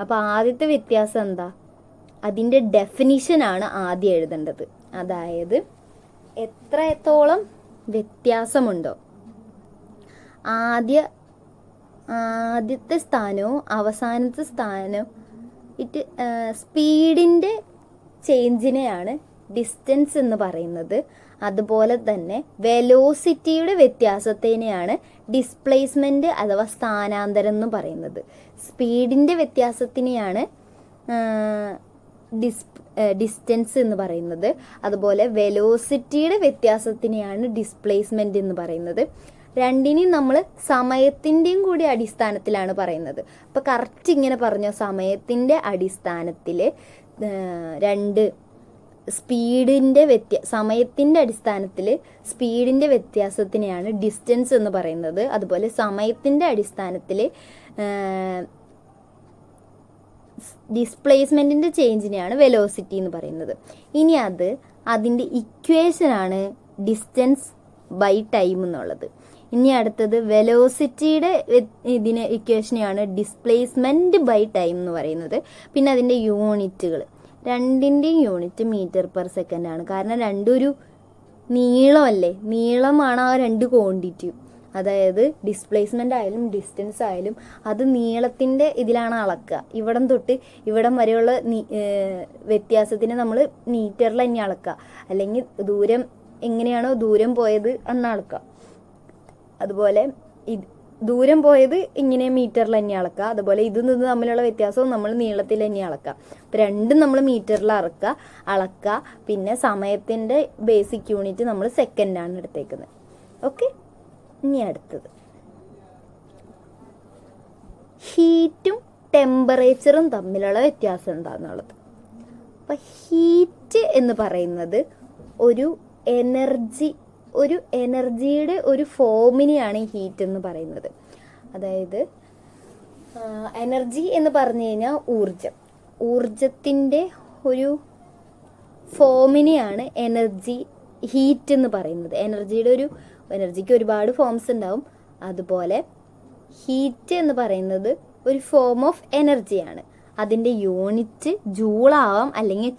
അപ്പോൾ ആദ്യത്തെ വ്യത്യാസം എന്താ? അതിൻ്റെ ഡെഫിനിഷനാണ് ആദ്യം എഴുതേണ്ടത്. അതായത് എത്രത്തോളം വ്യത്യാസമുണ്ടോ, ആദ്യത്തെ സ്ഥാനവും അവസാനത്തെ സ്ഥാനവും സ്പീഡിൻ്റെ ചേഞ്ചിനെയാണ് ഡിസ്റ്റൻസ് എന്ന് പറയുന്നത്. അതുപോലെ തന്നെ വെലോസിറ്റിയുടെ വ്യത്യാസത്തിനെയാണ് ഡിസ്പ്ലേസ്മെൻറ്റ് അഥവാ സ്ഥാനാന്തരം എന്ന് പറയുന്നത്. സ്പീഡിൻ്റെ വ്യത്യാസത്തിനെയാണ് ഡിസ്റ്റൻസ് എന്ന് പറയുന്നത്. അതുപോലെ വെലോസിറ്റിയുടെ വ്യത്യാസത്തിനെയാണ് ഡിസ്പ്ലേസ്മെൻറ്റ് എന്ന് പറയുന്നത്. രണ്ടിനെയും നമ്മൾ സമയത്തിൻ്റെയും കൂടി അടിസ്ഥാനത്തിലാണ് പറയുന്നത്. അപ്പോൾ കറക്റ്റ് ഇങ്ങനെ പറഞ്ഞോ, സമയത്തിൻ്റെ അടിസ്ഥാനത്തിൽ രണ്ട് സമയത്തിൻ്റെ അടിസ്ഥാനത്തിൽ സ്പീഡിൻ്റെ വ്യത്യാസത്തിനെയാണ് ഡിസ്റ്റൻസ് എന്ന് പറയുന്നത്. അതുപോലെ സമയത്തിൻ്റെ അടിസ്ഥാനത്തിൽ ഡിസ്പ്ലേസ്മെൻറ്റിൻ്റെ ചേഞ്ചിനെയാണ് വെലോസിറ്റി എന്ന് പറയുന്നത്. ഇനി അതിൻ്റെ ഇക്വേഷനാണ് ഡിസ്റ്റൻസ് ബൈ ടൈം എന്നുള്ളത്. ഇനി അടുത്തത് വെലോസിറ്റിയുടെ ഇക്വേഷനെയാണ് ഡിസ്പ്ലേസ്മെൻറ്റ് ബൈ ടൈം എന്ന് പറയുന്നത്. പിന്നെ അതിൻ്റെ യൂണിറ്റുകൾ, രണ്ടിൻ്റെയും യൂണിറ്റ് മീറ്റർ പെർ സെക്കൻഡ് ആണ്. കാരണം രണ്ടും ഒരു നീളമല്ലേ, നീളമാണ് ആ രണ്ട് ക്വാണ്ടിറ്റിയും. അതായത് ഡിസ്പ്ലേസ്മെൻ്റ് ആയാലും ഡിസ്റ്റൻസ് ആയാലും അത് നീളത്തിൻ്റെ ഇതിലാണ് അളക്കുക. ഇവിടം തൊട്ട് ഇവിടം വരെയുള്ള വ്യത്യാസത്തിന് നമ്മൾ മീറ്ററിൽ തന്നെ അളക്കുക, അല്ലെങ്കിൽ ദൂരം എങ്ങനെയാണോ ദൂരം പോയത് എന്ന് അളക്കുക. അതുപോലെ ദൂരം പോയത് ഇങ്ങനെ മീറ്ററിൽ തന്നെ അളക്കുക. അതുപോലെ ഇത് നിന്ന് തമ്മിലുള്ള വ്യത്യാസവും നമ്മൾ നീളത്തിൽ തന്നെ അളക്കുക. അപ്പം രണ്ടും നമ്മൾ മീറ്ററിൽ അളക്കുക. പിന്നെ സമയത്തിൻ്റെ ബേസിക് യൂണിറ്റ് നമ്മൾ സെക്കൻഡാണ് എടുത്തേക്കുന്നത്. ഓക്കെ, ഇനി അടുത്തത് ഹീറ്റും ടെമ്പറേച്ചറും തമ്മിലുള്ള വ്യത്യാസം എന്താണെന്നുള്ളത്. അപ്പം ഹീറ്റ് എന്ന് പറയുന്നത് ഒരു എനർജിയുടെ ഒരു ഫോമിനെയാണ് ഹീറ്റ് എന്ന് പറയുന്നത്. അതായത് എനർജി എന്ന് പറഞ്ഞു കഴിഞ്ഞാൽ ഊർജത്തിൻ്റെ ഒരു ഫോമിനെയാണ് ഹീറ്റ് എന്ന് പറയുന്നത്. എനർജിക്ക് ഒരുപാട് ഫോംസ് ഉണ്ടാവും. അതുപോലെ ഹീറ്റ് എന്ന് പറയുന്നത് ഒരു ഫോം ഓഫ് എനർജിയാണ്. അതിൻ്റെ യൂണിറ്റ് ജൂളാവാം അല്ലെങ്കിൽ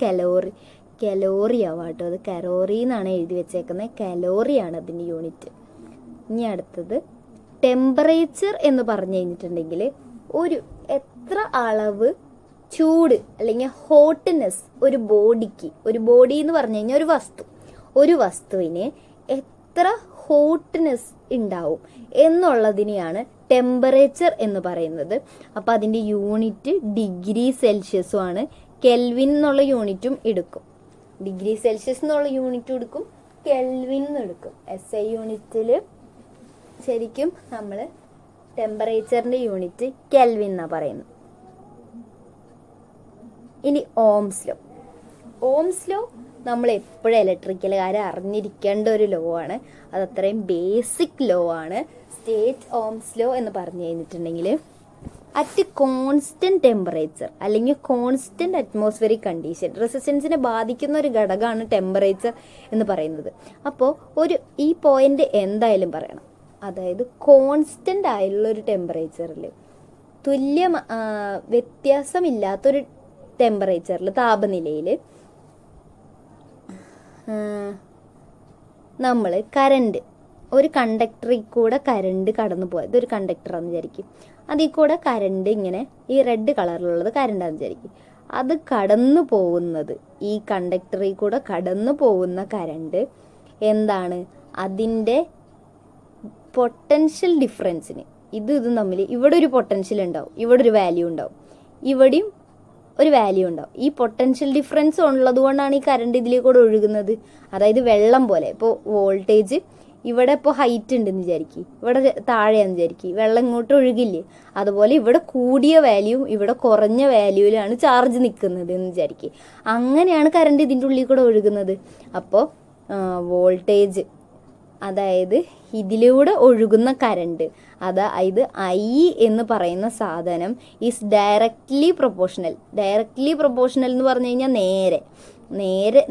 കലോറി ആവാം കേട്ടോ. അത് കലോറി എന്നാണ് എഴുതി വെച്ചേക്കുന്നത്. കലോറിയാണ് അതിൻ്റെ യൂണിറ്റ്. ഇനി അടുത്തത് ടെമ്പറേച്ചർ എന്ന് പറഞ്ഞു കഴിഞ്ഞിട്ടുണ്ടെങ്കിൽ എത്ര അളവ് ചൂട് അല്ലെങ്കിൽ ഹോട്ട്നെസ് ഒരു ബോഡി എന്ന് പറഞ്ഞു കഴിഞ്ഞാൽ ഒരു വസ്തുവിന് എത്ര ഹോട്ട്നെസ് ഉണ്ടാവും എന്നുള്ളതിനെയാണ് ടെമ്പറേച്ചർ എന്ന് പറയുന്നത്. അപ്പോൾ അതിൻ്റെ യൂണിറ്റ് ഡിഗ്രി സെൽഷ്യസും ആണ്. കെൽവിൻ എന്നുള്ള യൂണിറ്റും എടുക്കും. ഡിഗ്രി സെൽഷ്യസ് എന്നുള്ള യൂണിറ്റ് എടുക്കും, കെൽവിൻ എന്ന് എടുക്കും. SI യൂണിറ്റിൽ ശരിക്കും നമ്മൾ ടെമ്പറേച്ചറിൻ്റെ യൂണിറ്റ് കെൽവിൻ എന്നാണ് പറയുന്നത്. ഇനി ഓംസ് ലോ നമ്മൾ എപ്പോഴും ഇലക്ട്രിക്കലുകാരെ അറിഞ്ഞിരിക്കേണ്ട ഒരു ലോ ആണ്. അത് അത്രയും ബേസിക് ലോ ആണ്. സ്റ്റേറ്റ് ഓംസ് ലോ എന്ന് പറഞ്ഞു കഴിഞ്ഞിട്ടുണ്ടെങ്കിൽ അറ്റ് കോൺസ്റ്റന്റ് ടെമ്പറേച്ചർ അല്ലെങ്കിൽ കോൺസ്റ്റന്റ് അറ്റ്മോസ്ഫിയറിക് കണ്ടീഷൻ റെസിസ്റ്റൻസിനെ ബാധിക്കുന്ന ഒരു ഘടകമാണ് ടെമ്പറേച്ചർ എന്ന് പറയുന്നത്. അപ്പോൾ ഈ പോയിന്റ് എന്തായാലും പറയണം. അതായത് കോൺസ്റ്റന്റ് ആയുള്ള ഒരു ടെമ്പറേച്ചറിൽ വ്യത്യാസമില്ലാത്തൊരു ടെമ്പറേച്ചറിൽ താപനിലയിൽ നമ്മൾ ഒരു കണ്ടക്ടറിൽ കൂടെ കറണ്ട് കടന്നു പോയത് ഒരു കണ്ടക്ടറാണെന്ന് വിചാരിക്കും. അതിൽ കൂടെ കറണ്ട് ഇങ്ങനെ ഈ റെഡ് കളറിലുള്ളത് കറണ്ടാണെന്ന് വിചാരിക്കും. അത് കടന്നു പോകുന്നത് ഈ കണ്ടക്ടറിൽ കൂടെ കടന്നു പോകുന്ന കറണ്ട് എന്താണ്? അതിൻ്റെ പൊട്ടൻഷ്യൽ ഡിഫറൻസിന് ഇതും തമ്മിൽ ഇവിടെ ഒരു പൊട്ടൻഷ്യൽ ഉണ്ടാവും, ഇവിടെ ഒരു വാല്യൂ ഉണ്ടാവും, ഇവിടെയും ഒരു വാല്യൂ ഉണ്ടാവും. ഈ പൊട്ടൻഷ്യൽ ഡിഫറൻസ് ഉള്ളത് കൊണ്ടാണ് ഈ കറണ്ട് ഇതിലേക്കൂടെ ഒഴുകുന്നത്. അതായത് വെള്ളം പോലെ ഇപ്പോൾ വോൾട്ടേജ് ഇവിടെ ഇപ്പോൾ ഹൈറ്റ് ഉണ്ടെന്ന് വിചാരിക്കും, ഇവിടെ താഴെയാണെന്ന് വിചാരിക്കും, വെള്ളം ഇങ്ങോട്ട് ഒഴുകില്ലേ. അതുപോലെ ഇവിടെ കൂടിയ വാല്യൂ ഇവിടെ കുറഞ്ഞ വാല്യൂവിലാണ് ചാർജ് നിൽക്കുന്നത് എന്ന് വിചാരിക്കും. അങ്ങനെയാണ് കറണ്ട് ഇതിൻ്റെ ഉള്ളിൽ കൂടെ ഒഴുകുന്നത്. അപ്പോൾ വോൾട്ടേജ്, അതായത് ഇതിലൂടെ ഒഴുകുന്ന കറണ്ട്, അതായത് I എന്ന് പറയുന്ന സാധനം ഈസ് ഡയറക്റ്റ്ലി പ്രൊപ്പോർഷണൽ എന്ന് പറഞ്ഞു കഴിഞ്ഞാൽ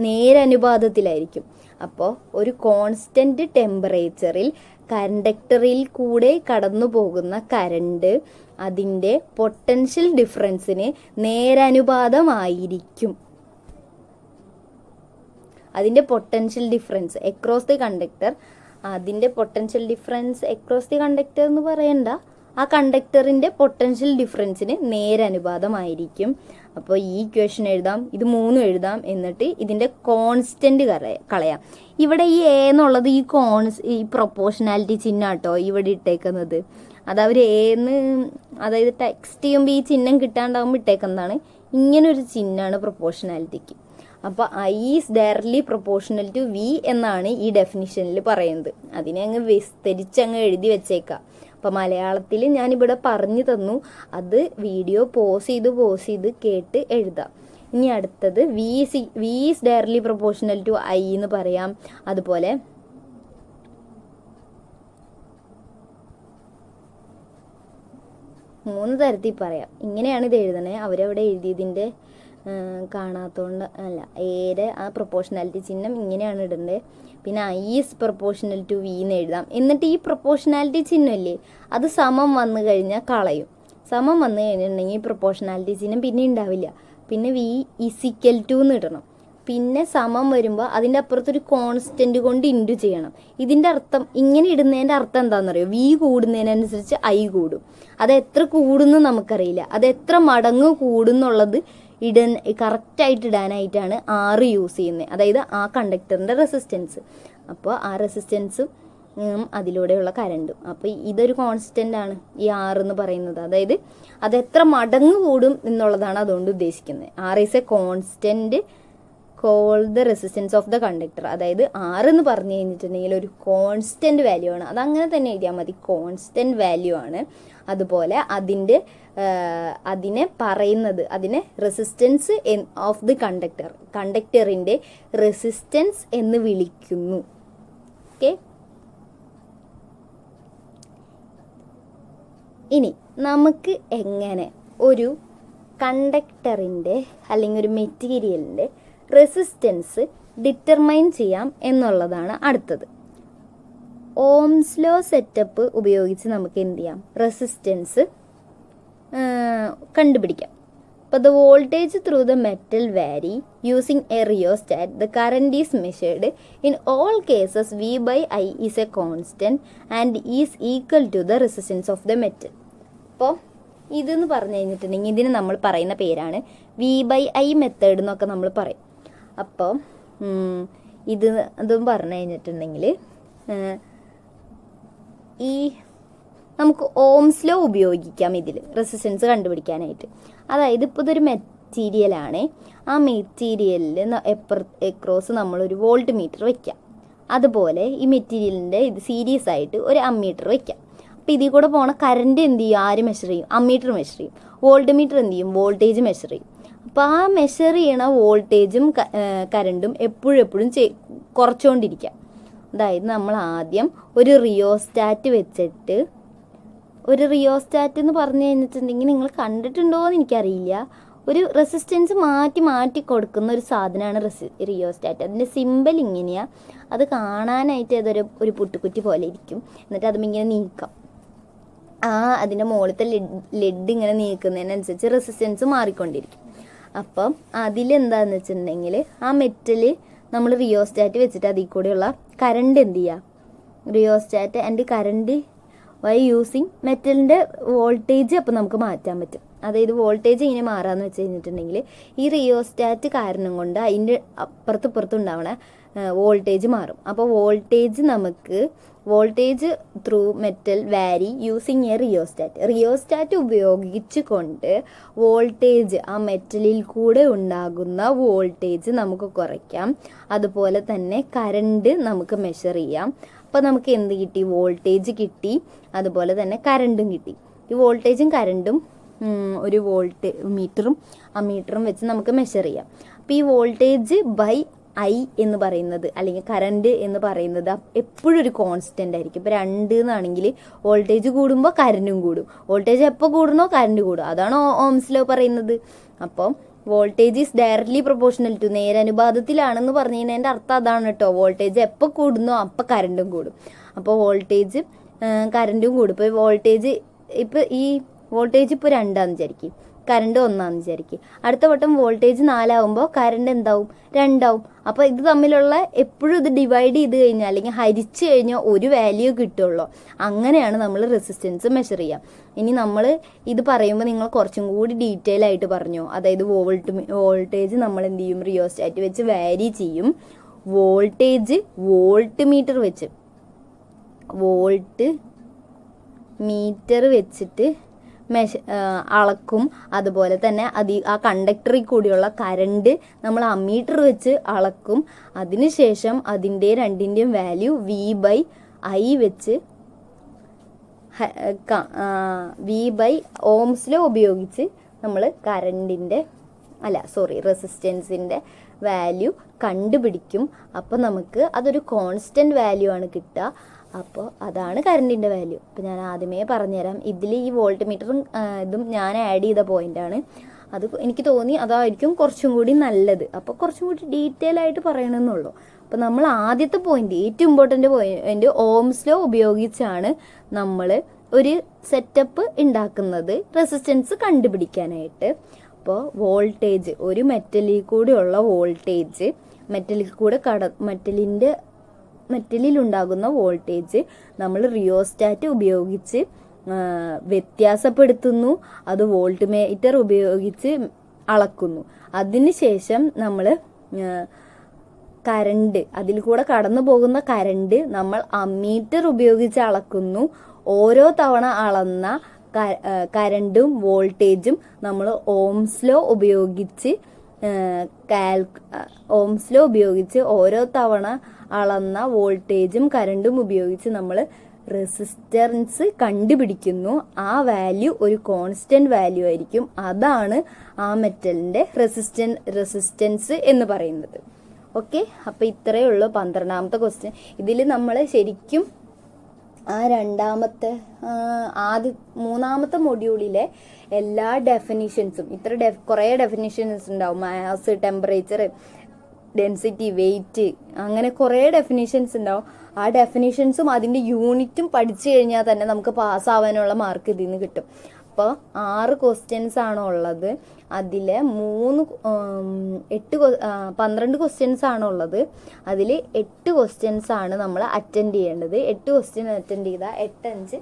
നേരെ അനുപാതത്തിലായിരിക്കും. അപ്പോൾ ഒരു കോൺസ്റ്റന്റ് ടെമ്പറേച്ചറിൽ കണ്ടക്ടറിൽ കൂടെ കടന്നു പോകുന്ന കറണ്ട് അതിൻ്റെ പൊട്ടൻഷ്യൽ ഡിഫറൻസിന് നേരനുപാതമായിരിക്കും. അതിൻ്റെ potential difference across the conductor, അതിൻ്റെ potential difference across the conductor എന്ന് പറയണ്ട, ആ കണ്ടക്ടറിൻ്റെ പൊട്ടൻഷ്യൽ ഡിഫറൻസിന് നേരനുപാതമായിരിക്കും. അപ്പോൾ ഈ ഇക്വേഷൻ എഴുതാം, ഇത് 3 എഴുതാം, എന്നിട്ട് ഇതിൻ്റെ കോൺസ്റ്റൻറ്റ് കളയാം. ഇവിടെ ഈ എ എന്നുള്ളത് ഈ പ്രൊപ്പോർഷണാലിറ്റി ചിഹ്നം കേട്ടോ ഇവിടെ ഇട്ടേക്കുന്നത്. അത് അവർ അതായത് ടെക്സ്റ്റ് ചെയ്യുമ്പോൾ ഈ ചിഹ്നം കിട്ടാണ്ടാകുമ്പോൾ ഇട്ടേക്കുന്നതാണ്. ഇങ്ങനൊരു ചിഹ്നമാണ് പ്രൊപ്പോർഷണാലിറ്റിക്ക്. അപ്പോൾ I is directly proportional to V എന്നാണ് ഈ ഡെഫിനിഷനിൽ പറയുന്നത്. അതിനെ അങ്ങ് വിസ്തരിച്ചങ്ങ് എഴുതി വെച്ചേക്കാം. അപ്പോൾ മലയാളത്തിൽ ഞാനിവിടെ പറഞ്ഞു തന്നു, അത് വീഡിയോ പോസ് ചെയ്ത് കേട്ട് എഴുതാം. ഇനി അടുത്തത് V is directly proportional to I എന്ന് പറയാം. അതുപോലെ മൂന്ന് തരത്തിൽ പറയാം. ഇങ്ങനെയാണ് ഇത് എഴുതണേ. അവരവിടെ എഴുതിയതിൻ്റെ കാണാത്തതുകൊണ്ട് അല്ല, എയുടെ ആ പ്രൊപ്പോർഷണാലിറ്റി ചിഹ്നം ഇങ്ങനെയാണ് ഇടേണ്ടത്. പിന്നെ I is proportional to V എന്ന് എഴുതാം. എന്നിട്ട് ഈ പ്രൊപ്പോർഷണാലിറ്റി ചിഹ്നമില്ലേ, അത് സമം വന്നു കഴിഞ്ഞാൽ കളയും. സമം വന്നു കഴിഞ്ഞിട്ടുണ്ടെങ്കിൽ പ്രൊപ്പോർഷണാലിറ്റി ചിഹ്നം പിന്നെ ഉണ്ടാവില്ല. പിന്നെ വി ഇസിക്കൽ ടു എന്ന് ഇടണം. പിന്നെ സമം വരുമ്പോൾ അതിൻ്റെ അപ്പുറത്തൊരു കോൺസ്റ്റൻറ്റ് കൊണ്ട് ഇൻറ്റു ചെയ്യണം. ഇതിൻ്റെ അർത്ഥം, ഇങ്ങനെ ഇടുന്നതിൻ്റെ അർത്ഥം എന്താണെന്നറിയോ, വി കൂടുന്നതിനനുസരിച്ച് ഐ കൂടും. അത് എത്ര കൂടുന്നു നമുക്കറിയില്ല, അത് എത്ര മടങ്ങ് കൂടുന്നുള്ളത് കറക്റ്റായിട്ട് ഇടാനായിട്ടാണ് 6 യൂസ് ചെയ്യുന്നത്. അതായത് ആ കണ്ടക്ടറിൻ്റെ റെസിസ്റ്റൻസ്. അപ്പോൾ ആ റെസിസ്റ്റൻസും അതിലൂടെയുള്ള കറണ്ടും. അപ്പോൾ ഇതൊരു കോൺസ്റ്റൻ്റ് ആണ് ഈ 6 എന്ന് പറയുന്നത്. അതായത് അത് എത്ര മടങ്ങ് കൂടും എന്നുള്ളതാണ് അതുകൊണ്ട് ഉദ്ദേശിക്കുന്നത്. 6 is a constant call the resistance of the conductor. അതായത് 6 എന്ന് പറഞ്ഞു കഴിഞ്ഞിട്ടുണ്ടെങ്കിൽ ഒരു കോൺസ്റ്റൻറ്റ് വാല്യൂ ആണ്. അതങ്ങനെ തന്നെ എഴുതിയാൽ മതി, കോൺസ്റ്റൻറ്റ് വാല്യൂ ആണ്. അതുപോലെ അതിനെ പറയുന്നത്, അതിനെ റെസിസ്റ്റൻസ് ഓഫ് ദി കണ്ടക്ടർ, കണ്ടക്ടറിൻ്റെ റെസിസ്റ്റൻസ് എന്ന് വിളിക്കുന്നു. ഓക്കെ, ഇനി നമുക്ക് എങ്ങനെ ഒരു കണ്ടക്ടറിൻ്റെ അല്ലെങ്കിൽ ഒരു മെറ്റീരിയലിൻ്റെ റെസിസ്റ്റൻസ് ഡിറ്റർമൈൻ ചെയ്യാം എന്നുള്ളതാണ് അടുത്തത്. ഓംസ് ലോ സെറ്റപ്പ് ഉപയോഗിച്ച് നമുക്ക് എന്ത് ചെയ്യാം, റെസിസ്റ്റൻസ് കണ്ടുപിടിക്കാം. അപ്പോൾ the voltage through the metal varied using a rheostat. The current is measured in all cases V by I is a constant and is equal to the resistance of the metal. അപ്പോൾ ഇതെന്ന് പറഞ്ഞു കഴിഞ്ഞിട്ടുണ്ടെങ്കിൽ ഇതിന് നമ്മൾ പറയുന്ന പേരാണ് V by I method എന്നൊക്കെ നമ്മൾ പറയും. അപ്പോൾ അതും പറഞ്ഞു കഴിഞ്ഞിട്ടുണ്ടെങ്കിൽ ഈ നമുക്ക് ഓംസ് ലോ ഉപയോഗിക്കാം ഇതിൽ റെസിസ്റ്റൻസ് കണ്ടുപിടിക്കാനായിട്ട്. അതായത് ഇപ്പോൾ ഇതൊരു മെറ്റീരിയലാണ്, ആ മെറ്റീരിയലിൽ എക്രോസ് നമ്മളൊരു വോൾട്ട് മീറ്റർ വയ്ക്കാം. അതുപോലെ ഈ മെറ്റീരിയലിൻ്റെ ഇത് സീരീസ് ആയിട്ട് ഒരു അമ്മീറ്റർ വയ്ക്കാം. അപ്പോൾ ഇതിൽ കൂടെ പോണ കറണ്ട് എന്ത് ചെയ്യും, ആര് മെഷർ ചെയ്യും, അമ്മീറ്റർ മെഷർ ചെയ്യും. വോൾട്ട് മീറ്റർ എന്ത് ചെയ്യും, വോൾട്ടേജ് മെഷർ ചെയ്യും. അപ്പോൾ ആ മെഷർ ചെയ്യണ വോൾട്ടേജും കറണ്ടും എപ്പോഴും കുറച്ചുകൊണ്ടിരിക്കുക. അതായത് നമ്മൾ ആദ്യം ഒരു റിയോസ്റ്റാറ്റ് വെച്ചിട്ട്, ഒരു റിയോസ്റ്റാറ്റ് എന്ന് പറഞ്ഞു കഴിഞ്ഞിട്ടുണ്ടെങ്കിൽ നിങ്ങൾ കണ്ടിട്ടുണ്ടോ എന്ന് എനിക്കറിയില്ല, ഒരു റെസിസ്റ്റൻസ് മാറ്റി കൊടുക്കുന്ന ഒരു സാധനമാണ് റിയോസ്റ്റാറ്റ്. അതിൻ്റെ സിമ്പൽ ഇങ്ങനെയാണ്, അത് കാണാനായിട്ട് ഒരു പുട്ടുകുറ്റി പോലെ ഇരിക്കും. എന്നിട്ട് അതും ഇങ്ങനെ നീക്കാം. അതിൻ്റെ മുകളിലത്തെ ലെഡ് ഇങ്ങനെ നീക്കുന്നതിനനുസരിച്ച് റെസിസ്റ്റൻസ് മാറിക്കൊണ്ടിരിക്കും. അപ്പം അതിലെന്താണെന്ന് വെച്ചിട്ടുണ്ടെങ്കിൽ ആ മെറ്റൽ നമ്മൾ റിയോസ്റ്റാറ്റ് വെച്ചിട്ട് അതിൽ കൂടെയുള്ള കറണ്ട് എന്ത് ചെയ്യുക, rheostat and current by using മെറ്റലിൻ്റെ വോൾട്ടേജ് അപ്പോൾ നമുക്ക് മാറ്റാൻ പറ്റും. അതായത് വോൾട്ടേജ് ഇങ്ങനെ മാറാമെന്ന് വെച്ച് കഴിഞ്ഞിട്ടുണ്ടെങ്കിൽ ഈ റിയോസ്റ്റാറ്റ് കാരണം കൊണ്ട് അതിൻ്റെ അപ്പുറത്തും ഉണ്ടാവണ വോൾട്ടേജ് മാറും. അപ്പോൾ voltage through metal varied using a rheostat ഉപയോഗിച്ച് കൊണ്ട് വോൾട്ടേജ്, ആ മെറ്റലിൽ കൂടെ ഉണ്ടാകുന്ന വോൾട്ടേജ് നമുക്ക് കുറയ്ക്കാം. അതുപോലെ തന്നെ കറണ്ട് നമുക്ക് മെഷർ ചെയ്യാം. അപ്പോൾ നമുക്ക് എന്ത് കിട്ടി, വോൾട്ടേജ് കിട്ടി, അതുപോലെ തന്നെ കറണ്ടും കിട്ടി. ഈ വോൾട്ടേജും കറണ്ടും ഒരു വോൾട്ട് മീറ്ററും അമ്മീറ്ററും വെച്ച് നമുക്ക് മെഷർ ചെയ്യാം. അപ്പോൾ ഈ വോൾട്ടേജ് ബൈ ഐ എന്ന് പറയുന്നത് അല്ലെങ്കിൽ കറണ്ട് എന്ന് പറയുന്നത് എപ്പോഴും ഒരു കോൺസ്റ്റൻ്റ് ആയിരിക്കും. ഇപ്പോൾ 2 എന്നാണെങ്കിൽ വോൾട്ടേജ് കൂടുമ്പോൾ കറണ്ടും കൂടും. വോൾട്ടേജ് എപ്പോൾ കൂടുന്നോ കറണ്ട് കൂടും. അതാണ് ഓംസ് ലോ പറയുന്നത്. അപ്പം voltage is directly proportional to, നേരനുപാതത്തിലാണെന്ന് പറഞ്ഞു കഴിഞ്ഞതിൻ്റെ അർത്ഥം അതാണ് കേട്ടോ. വോൾട്ടേജ് എപ്പോൾ കൂടുന്നോ അപ്പോൾ കറണ്ടും കൂടും. അപ്പോൾ വോൾട്ടേജ് കറണ്ടും കൂടും. ഇപ്പോൾ വോൾട്ടേജ്, ഇപ്പോൾ ഈ വോൾട്ടേജ് ഇപ്പോൾ 2 വിചാരിക്കും, കറണ്ട് 1 വിചാരിക്കും. അടുത്ത വട്ടം വോൾട്ടേജ് 4 കറണ്ട് എന്താവും? 2. അപ്പോൾ ഇത് തമ്മിലുള്ള എപ്പോഴും ഇത് ഡിവൈഡ് ചെയ്ത് കഴിഞ്ഞാൽ അല്ലെങ്കിൽ ഹരിച്ച് കഴിഞ്ഞാൽ ഒരു വാല്യൂ കിട്ടുള്ളൂ. അങ്ങനെയാണ് നമ്മൾ റെസിസ്റ്റൻസ് മെഷർ ചെയ്യുക. ഇനി നമ്മൾ ഇത് പറയുമ്പോൾ നിങ്ങൾ കുറച്ചും കൂടി ഡീറ്റെയിൽ ആയിട്ട് പറഞ്ഞു. അതായത് വോൾട്ടേജ് നമ്മൾ എന്ത് ചെയ്യും? റിയോസ്റ്റാറ്റ് വെച്ച് വാരി ചെയ്യും. വോൾട്ടേജ് വോൾട്ട് മീറ്റർ വെച്ചിട്ട് അളക്കും. അതുപോലെ തന്നെ ആ കണ്ടക്ടറിൽ കൂടിയുള്ള കറണ്ട് നമ്മൾ അമ്മീറ്റർ വെച്ച് അളക്കും. അതിനുശേഷം അതിൻ്റെ രണ്ടിൻ്റെയും വാല്യൂ V/I വെച്ച് ഓംസ് ലോ ഉപയോഗിച്ച് നമ്മൾ റെസിസ്റ്റൻസിൻ്റെ വാല്യൂ കണ്ടുപിടിക്കും. അപ്പോൾ നമുക്ക് അതൊരു കോൺസ്റ്റൻറ്റ് വാല്യൂ ആണ് കിട്ടുക. അപ്പോൾ അതാണ് കറണ്ടിൻ്റെ വാല്യൂ. അപ്പോൾ ഞാൻ ആദ്യമേ പറഞ്ഞുതരാം. ഇതിൽ ഈ വോൾട്ട് മീറ്ററും ഇതും ഞാൻ ആഡ് ചെയ്ത പോയിൻ്റാണ്. അത് എനിക്ക് തോന്നി അതായിരിക്കും കുറച്ചും കൂടി നല്ലത്. അപ്പോൾ കുറച്ചും കൂടി ഡീറ്റെയിൽ ആയിട്ട് പറയണമെന്നുള്ളൂ. അപ്പോൾ നമ്മൾ ആദ്യത്തെ പോയിന്റ്, ഏറ്റവും ഇമ്പോർട്ടൻ്റ് പോയിന്റ്, ഓംസ് ലോ ഉപയോഗിച്ചാണ് നമ്മൾ ഒരു സെറ്റപ്പ് ഉണ്ടാക്കുന്നത് റെസിസ്റ്റൻസ് കണ്ടുപിടിക്കാനായിട്ട്. അപ്പോൾ വോൾട്ടേജ്, ഒരു മെറ്റലിൽ കൂടെയുള്ള വോൾട്ടേജ്, മെറ്റലിലുണ്ടാകുന്ന വോൾട്ടേജ് നമ്മൾ റിയോസ്റ്റാറ്റ് ഉപയോഗിച്ച് വ്യത്യാസപ്പെടുത്തുന്നു. അത് വോൾട്ട് മീറ്റർ ഉപയോഗിച്ച് അളക്കുന്നു. അതിനുശേഷം നമ്മൾ കറണ്ട്, അതിൽ കൂടെ കടന്നു പോകുന്ന കറണ്ട് നമ്മൾ അമ്മീറ്റർ ഉപയോഗിച്ച് അളക്കുന്നു. ഓരോ തവണ അളന്ന കറണ്ടും വോൾട്ടേജും നമ്മൾ ഓംസ് ലോ ഉപയോഗിച്ച് ഓരോ തവണ അളന്ന വോൾട്ടേജും കറണ്ടും ഉപയോഗിച്ച് നമ്മൾ റെസിസ്റ്റൻസ് കണ്ടുപിടിക്കുന്നു. ആ വാല്യൂ ഒരു കോൺസ്റ്റന്റ് വാല്യൂ ആയിരിക്കും. അതാണ് ആ മെറ്റലിന്റെ റെസിസ്റ്റൻസ് എന്ന് പറയുന്നത്. ഓക്കെ, അപ്പോൾ ഇത്രയേ ഉള്ളൂ 12ാമത്തെ ക്വസ്റ്റ്യൻ. ഇതിൽ നമ്മൾ ശരിക്കും ആ മൂന്നാമത്തെ മൊഡ്യൂളിലെ എല്ലാ ഡെഫിനിഷൻസും, കുറേ ഡെഫിനിഷൻസ് ഉണ്ടാവും. മാസ്, ടെമ്പറേച്ചർ, ഡെൻസിറ്റി, വെയിറ്റ്, അങ്ങനെ കുറേ ഡെഫിനിഷൻസ് ഉണ്ടാവും. ആ ഡെഫിനിഷൻസും അതിൻ്റെ യൂണിറ്റും പഠിച്ചു കഴിഞ്ഞാൽ തന്നെ നമുക്ക് പാസ്സാവാനുള്ള മാർക്ക് ഇതിൽ നിന്ന് കിട്ടും. അപ്പോൾ 6 ക്വസ്റ്റ്യൻസ് ആണ് ഉള്ളത്. അതിൽ 12 ക്വസ്റ്റ്യൻസ് ആണ് ഉള്ളത്. അതിൽ 8 ക്വസ്റ്റ്യൻസ് ആണ് നമ്മൾ അറ്റൻഡ് ചെയ്യേണ്ടത്. 8 ക്വസ്റ്റ്യൻ അറ്റൻഡ് ചെയ്താൽ 8, 5,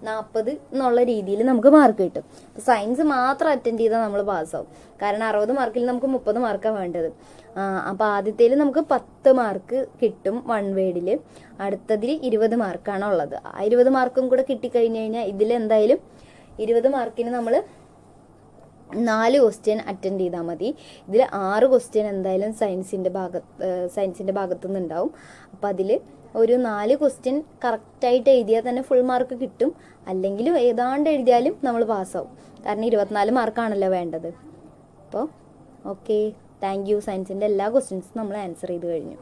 40 എന്നുള്ള രീതിയിൽ നമുക്ക് മാർക്ക് കിട്ടും. സയൻസ് മാത്രം അറ്റൻഡ് ചെയ്താൽ നമ്മൾ പാസ്സാവും. കാരണം 60 മാർക്കിൽ നമുക്ക് 30 മാർക്കാണ് വേണ്ടത്. അപ്പോൾ ആദ്യത്തേൽ നമുക്ക് 10 മാർക്ക് കിട്ടും 1 വേർഡിൽ. അടുത്തതിൽ 20 മാർക്കാണ് ഉള്ളത്. ആ 20 മാർക്കും കൂടെ കിട്ടിക്കഴിഞ്ഞ് കഴിഞ്ഞാൽ ഇതിലെന്തായാലും 20 മാർക്കിന് നമ്മൾ 4 ക്വസ്റ്റ്യൻ അറ്റൻഡ് ചെയ്താൽ മതി. ഇതിൽ 6 ക്വസ്റ്റ്യൻ എന്തായാലും സയൻസിൻ്റെ ഭാഗത്തു നിന്നുണ്ടാവും. അപ്പോൾ അതിൽ ഒരു 4 ക്വസ്റ്റ്യൻ കറക്റ്റായിട്ട് എഴുതിയാൽ തന്നെ ഫുൾ മാർക്ക് കിട്ടും. അല്ലെങ്കിലും ഏതാണ്ട് എഴുതിയാലും നമ്മൾ പാസ്സാവും. കാരണം 24 മാർക്കാണല്ലോ വേണ്ടത്. അപ്പോൾ ഓക്കെ, താങ്ക് യു. സയൻസിൻ്റെ എല്ലാ ക്വസ്റ്റ്യൻസും നമ്മൾ ആൻസർ ചെയ്ത് കഴിഞ്ഞു.